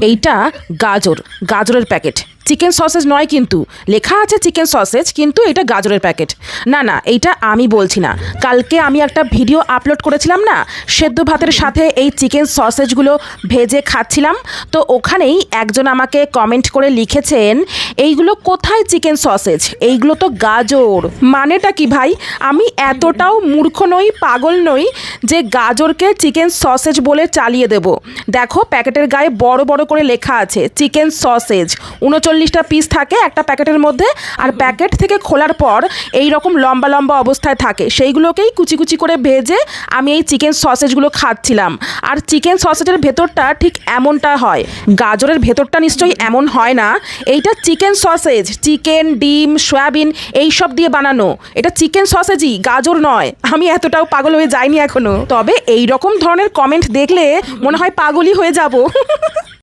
এইটা গাজর, গাজরের প্যাকেট। চিকেন সসেজ নয়, কিন্তু লেখা আছে চিকেন সসেজ, কিন্তু এটা গাজরের প্যাকেট। না না, এইটা আমি বলছি না। কালকে আমি একটা ভিডিও আপলোড করেছিলাম না, সেদ্ধ ভাতের সাথে এই চিকেন সসেজগুলো ভেজে খাচ্ছিলাম। তো ওখানেই একজন আমাকে কমেন্ট করে লিখেছেন, এইগুলো কোথায় চিকেন সসেজ, এইগুলো তো গাজর। মানেটা কি ভাই? আমি এতটাও মূর্খ নই, পাগল নই যে গাজরকে চিকেন সসেজ বলে চালিয়ে দেব। দেখো প্যাকেটের গায়ে বড় বড় করে লেখা আছে চিকেন সসেজ। 39টা পিস থাকে একটা প্যাকেটের মধ্যে, আর প্যাকেট থেকে খোলার পর এই রকম লম্বা লম্বা অবস্থায় থাকে, সেইগুলোকেই কুচি কুচি করে ভেজে আমি এই চিকেন সসেজগুলো খাচ্ছিলাম। আর চিকেন সসেজের ভেতরটা ঠিক এমনটা হয়, গাজরের ভেতরটা নিশ্চয়ই এমন হয় না। এইটা চিকেন সসেজ, চিকেন, ডিম, সয়াবিন এইসব দিয়ে বানানো। এটা চিকেন সসেজই, গাজর নয়। আমি এতটাও পাগল হয়ে যাইনি এখনো, তবে এই রকম ধরনের কমেন্ট দেখলে মনে হয় পাগলই হয়ে যাব।